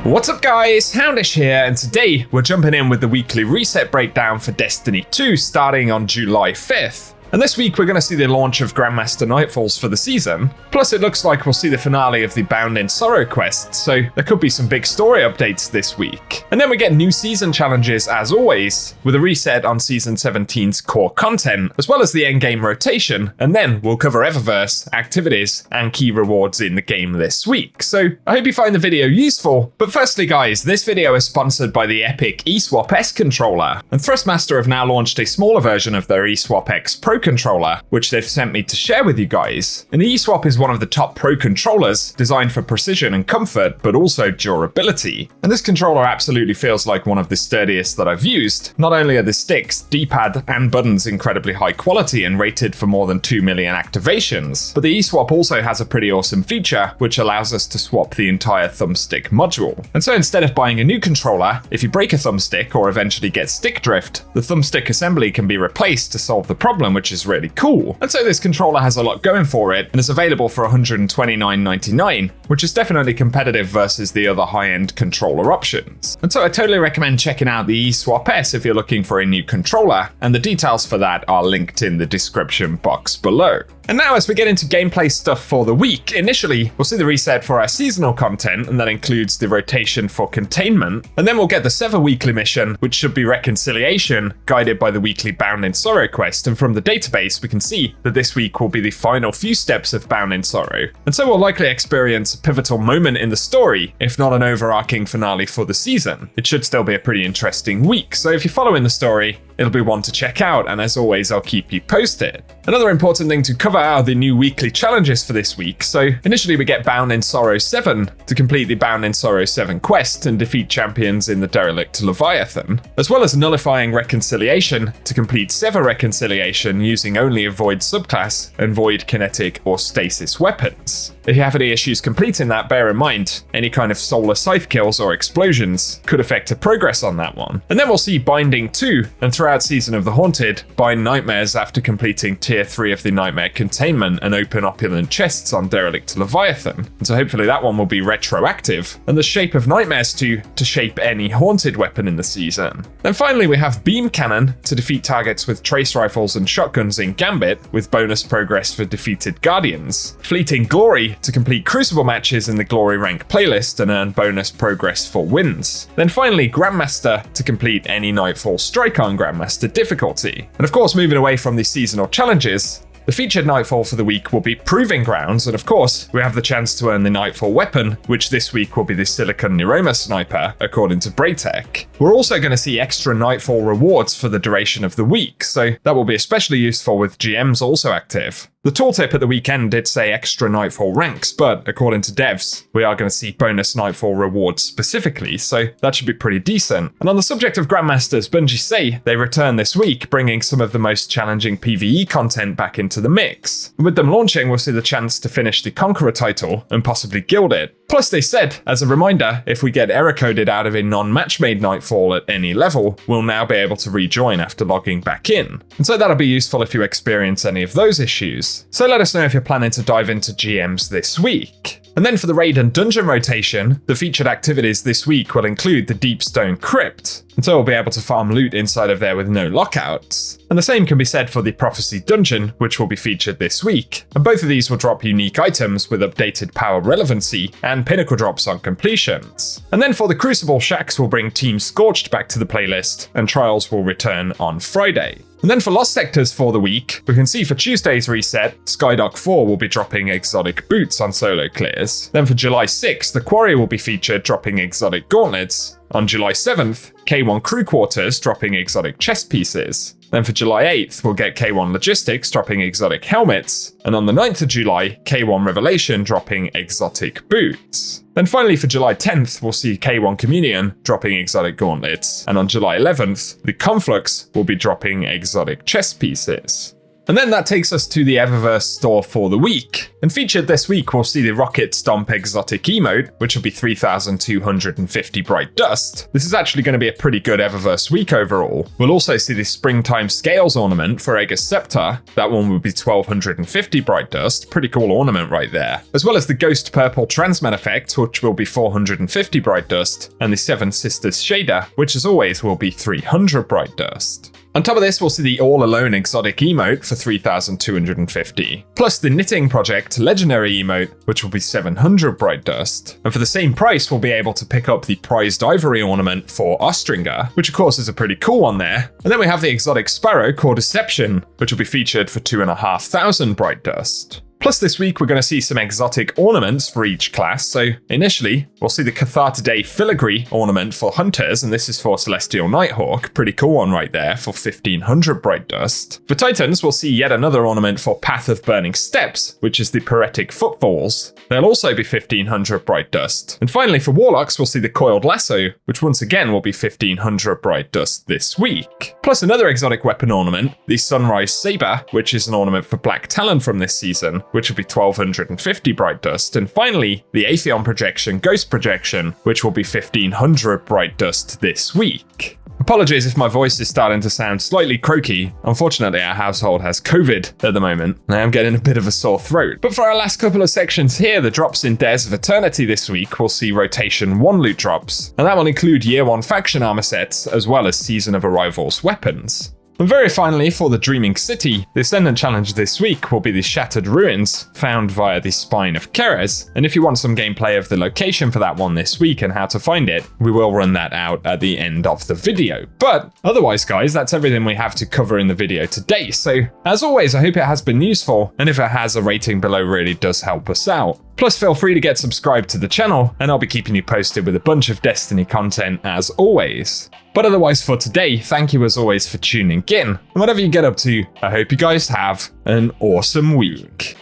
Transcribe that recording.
What's up guys, Houndish here, and today we're jumping in with the weekly reset breakdown for Destiny 2 starting on July 5th. And this week we're going to see the launch of Grandmaster Nightfalls for the season, plus it looks like we'll see the finale of the Bound in Sorrow quest, so there could be some big story updates this week. And then we get new season challenges as always, with a reset on Season 17's core content, as well as the endgame rotation, and then we'll cover Eververse, activities, and key rewards in the game this week. So I hope you find the video useful, but firstly guys, this video is sponsored by the Epic eSwap S controller, and Thrustmaster have now launched a smaller version of their eSwap X Pro controller, which they've sent me to share with you guys. And the eSwap is one of the top pro controllers, designed for precision and comfort, but also durability. And this controller absolutely feels like one of the sturdiest that I've used. Not only are the sticks, D-pad, and buttons incredibly high quality and rated for more than 2 million activations, but the eSwap also has a pretty awesome feature, which allows us to swap the entire thumbstick module. And so instead of buying a new controller, if you break a thumbstick or eventually get stick drift, the thumbstick assembly can be replaced to solve the problem, which is really cool. And so this controller has a lot going for it and is available for $129.99, which is definitely competitive versus the other high-end controller options. And so I totally recommend checking out the eSwap S if you're looking for a new controller, and the details for that are linked in the description box below. And now as we get into gameplay stuff for the week, initially we'll see the reset for our seasonal content, and that includes the rotation for containment, and then we'll get the Sever weekly mission, which should be reconciliation, guided by the weekly Bound in Sorrow quest, and from the database we can see that this week will be the final few steps of Bound in Sorrow. And so we'll likely experience a pivotal moment in the story, if not an overarching finale for the season. It should still be a pretty interesting week, so if you're following the story, it'll be one to check out, and as always, I'll keep you posted. Another important thing to cover are the new weekly challenges for this week. So initially we get Bound in Sorrow 7 to complete the Bound in Sorrow 7 quest and defeat champions in the Derelict Leviathan, as well as nullifying Reconciliation to complete Sever Reconciliation using only a Void subclass and Void kinetic or stasis weapons. If you have any issues completing that, bear in mind, any kind of solar scythe kills or explosions could affect the progress on that one. And then we'll see Binding 2, and throughout Season of the Haunted, bind nightmares after completing Tier 3 of the Nightmare Containment and open opulent chests on Derelict Leviathan. And so hopefully that one will be retroactive, and the Shape of Nightmares 2 to shape any haunted weapon in the season. Then finally we have Beam Cannon to defeat targets with trace rifles and shotguns in Gambit, with bonus progress for defeated Guardians. Fleeting Glory to complete Crucible matches in the Glory rank playlist and earn bonus progress for wins. Then finally Grandmaster to complete any Nightfall strike on Grandmaster difficulty. And of course, moving away from the seasonal challenges, the featured Nightfall for the week will be Proving Grounds, and of course, we have the chance to earn the Nightfall weapon, which this week will be the Silicon Neuroma Sniper, according to Braytech. We're also going to see extra Nightfall rewards for the duration of the week, so that will be especially useful with GMs also active. The tooltip at the weekend did say extra Nightfall ranks, but according to devs, we are going to see bonus Nightfall rewards specifically, so that should be pretty decent. And on the subject of Grandmasters, Bungie say they return this week, bringing some of the most challenging PvE content back into the mix. With them launching, we'll see the chance to finish the Conqueror title and possibly guild it. Plus they said, as a reminder, if we get error coded out of a non-match-made Nightfall at any level, we'll now be able to rejoin after logging back in. And so that'll be useful if you experience any of those issues. So let us know if you're planning to dive into GMs this week. And then for the raid and dungeon rotation, the featured activities this week will include the Deepstone Crypt, and so we'll be able to farm loot inside of there with no lockouts. And the same can be said for the Prophecy Dungeon, which will be featured this week. And both of these will drop unique items with updated power relevancy and pinnacle drops on completions. And then for the Crucible, Shacks will bring Team Scorched back to the playlist, and Trials will return on Friday. And then for Lost Sectors for the week, we can see for Tuesday's reset, Skydock 4 will be dropping exotic boots on solo clears. Then for July 6th, the Quarry will be featured dropping exotic gauntlets. On July 7th, K1 Crew Quarters dropping exotic chest pieces. Then for July 8th, we'll get K1 Logistics dropping exotic helmets. And on the 9th of July, K1 Revelation dropping exotic boots. Then finally for July 10th, we'll see K1 Communion dropping exotic gauntlets. And on July 11th, the Conflux will be dropping exotic chest pieces. And then that takes us to the Eververse store for the week. And featured this week, we'll see the Rocket Stomp exotic emote, which will be 3,250 bright dust. This is actually going to be a pretty good Eververse week overall. We'll also see the Springtime Scales ornament for Aegis Scepter. That one will be 1,250 bright dust. Pretty cool ornament right there. As well as the Ghost Purple Transmet effect, which will be 450 bright dust. And the Seven Sisters shader, which as always will be 300 bright dust. On top of this, we'll see the All Alone exotic emote for 3,250, plus the Knitting Project legendary emote, which will be 700 bright dust. And for the same price, we'll be able to pick up the Prized Ivory ornament for Ostringer, which of course is a pretty cool one there. And then we have the exotic Sparrow called Deception, which will be featured for 2,500 bright dust. Plus this week we're going to see some exotic ornaments for each class, so initially we'll see the Cathartidae Filigree ornament for Hunters, and this is for Celestial Nighthawk, pretty cool one right there for 1,500 bright dust. For Titans we'll see yet another ornament for Path of Burning Steps, which is the Poetic Footfalls. They'll also be 1,500 bright dust. And finally for Warlocks we'll see the Coiled Lasso, which once again will be 1,500 bright dust this week. Plus another exotic weapon ornament, the Sunrise Saber, which is an ornament for Black Talon from this season, which will be 1,250 bright dust. And finally, the Atheon Projection Ghost Projection, which will be 1,500 bright dust this week. Apologies if my voice is starting to sound slightly croaky. Unfortunately, our household has COVID at the moment, and I am getting a bit of a sore throat. But for our last couple of sections here, the drops in Dares of Eternity this week, we'll see Rotation 1 loot drops, and that will include Year 1 faction armor sets, as well as Season of Arrival's weapons. And very finally, for the Dreaming City, the Ascendant Challenge this week will be the Shattered Ruins, found via the Spine of Keres. And if you want some gameplay of the location for that one this week and how to find it, we will run that out at the end of the video. But otherwise, guys, that's everything we have to cover in the video today. So as always, I hope it has been useful, and if it has, a rating below really does help us out. Plus, feel free to get subscribed to the channel, and I'll be keeping you posted with a bunch of Destiny content as always. But otherwise for today, thank you as always for tuning in, and whatever you get up to, I hope you guys have an awesome week.